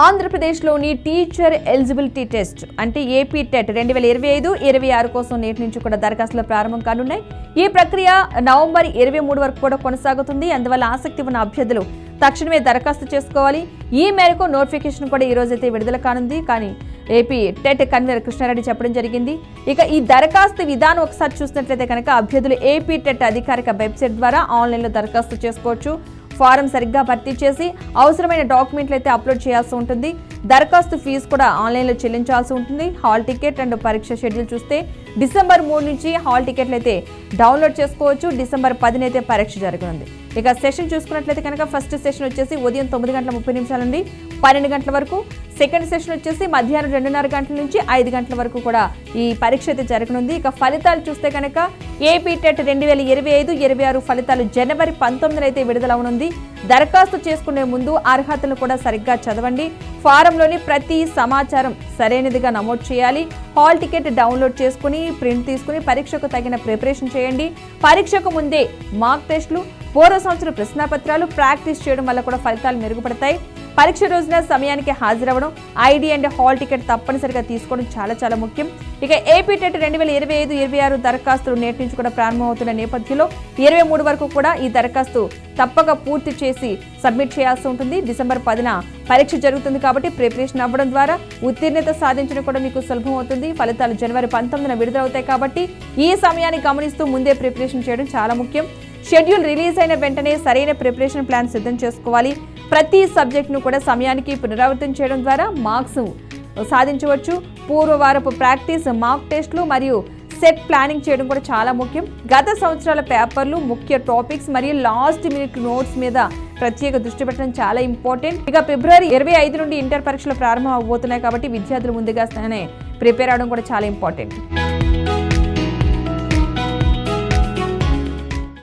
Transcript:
ఆంధ్రప్రదేశ్లోని teacher eligibility test అంటే AP TET 2025-26 కోసం నేటి నుంచి కూడా దరఖాస్తులు ప్రారంభం కానున్నాయి. ఈ ప్రక్రియ నవంబర్ 23 వరకు కూడా కొనసాగుతుంది. అందువల్ల ఆసక్తి ఉన్న అభ్యర్థులు తక్షణమే దరఖాస్తు చేసుకోవాలి. ఈ మేరకు నోటిఫికేషన్ కూడా ఈ రోజైతే విడుదల కానుంది. కానీ ఏపీ టెట్ కన్వీనర్ కృష్ణారెడ్డి చెప్పడం జరిగింది. ఇక ఈ దరఖాస్తు విధానం ఒకసారి చూసినట్లయితే కనుక అభ్యర్థులు ఏపీ టెట్ అధికారిక వెబ్సైట్ ద్వారా ఆన్లైన్లో దరఖాస్తు చేసుకోవచ్చు. ఫారం సరిగ్గా భర్తీ చేసి అవసరమైన డాక్యుమెంట్లు అయితే అప్లోడ్ చేయాల్సి ఉంటుంది. దరఖాస్తు ఫీజు కూడా ఆన్లైన్లో చెల్లించాల్సి ఉంటుంది. హాల్ టికెట్ అండ్ పరీక్ష షెడ్యూల్ చూస్తే డిసెంబర్ 3 నుంచి హాల్ టికెట్లు అయితే డౌన్లోడ్ చేసుకోవచ్చు. డిసెంబర్ 10 అయితే పరీక్ష జరగనుంది. ఇక సెషన్ చూసుకున్నట్లయితే కనుక ఫస్ట్ సెషన్ వచ్చేసి ఉదయం 9:30 నుండి 12 గంటల వరకు, సెకండ్ సెషన్ వచ్చేసి మధ్యాహ్నం 2:30 గంటల నుంచి 5 గంటల వరకు కూడా ఈ పరీక్ష అయితే జరగనుంది. ఇక ఫలితాలు చూస్తే కనుక ఏపీ టెట్ 2025-26 ఫలితాలు జనవరి 19 అయితే విడుదలవనుంది. దరఖాస్తు చేసుకునే ముందు అర్హతలు కూడా సరిగ్గా చదవండి. ఫారంలోని ప్రతి సమాచారం సరైనదిగా నమోదు చేయాలి. హాల్ టికెట్ డౌన్లోడ్ చేసుకుని ప్రింట్ తీసుకుని పరీక్షకు తగిన ప్రిపరేషన్ చేయండి. పరీక్షకు ముందే మాక్ టెస్టులు, పూర్వ సంవత్సరం ప్రశ్నాపత్రాలు ప్రాక్టీస్ చేయడం వల్ల కూడా ఫలితాలు మెరుగుపడతాయి. పరీక్ష రోజున సమయానికి హాజరవ్వడం, ఐడి అండ్ హాల్ టికెట్ తప్పనిసరిగా తీసుకోవడం చాలా ముఖ్యం. ఇక ఏపీ టెట్ 2025-26 దరఖాస్తులు నేటి నుంచి కూడా ప్రారంభమవుతున్న నేపథ్యంలో 23 వరకు కూడా ఈ దరఖాస్తు తప్పక పూర్తి చేసి సబ్మిట్ చేయాల్సి ఉంటుంది. డిసెంబర్ 10న పరీక్ష జరుగుతుంది కాబట్టి ప్రిపరేషన్ అవ్వడం ద్వారా ఉత్తీర్ణత సాధించడం కూడా మీకు సులభం అవుతుంది. ఫలితాలు జనవరి 19న విడుదలవుతాయి కాబట్టి ఈ సమయాన్ని గమనిస్తూ ముందే ప్రిపరేషన్ చేయడం చాలా ముఖ్యం. షెడ్యూల్ రిలీజ్ అయిన వెంటనే సరైన ప్రిపరేషన్ ప్లాన్ సిద్ధం చేసుకోవాలి. ప్రతి సబ్జెక్టును కూడా సమయానికి పునరావృతం చేయడం ద్వారా మార్క్స్ సాధించవచ్చు. పూర్వవారపు ప్రాక్టీస్, మాక్ టెస్టులు మరియు సెట్ ప్లానింగ్ చేయడం కూడా చాలా ముఖ్యం. గత సంవత్సరాల పేపర్లు, ముఖ్య టాపిక్స్ మరియు లాస్ట్ మినిట్ నోట్స్ మీద ప్రత్యేక దృష్టి పెట్టడం చాలా ఇంపార్టెంట్. ఇక ఫిబ్రవరి 25 నుండి ఇంటర్ పరీక్షలు ప్రారంభం అవబోతున్నాయి కాబట్టి విద్యార్థులు ముందుగానే ప్రిపేర్ అవడం కూడా చాలా ఇంపార్టెంట్.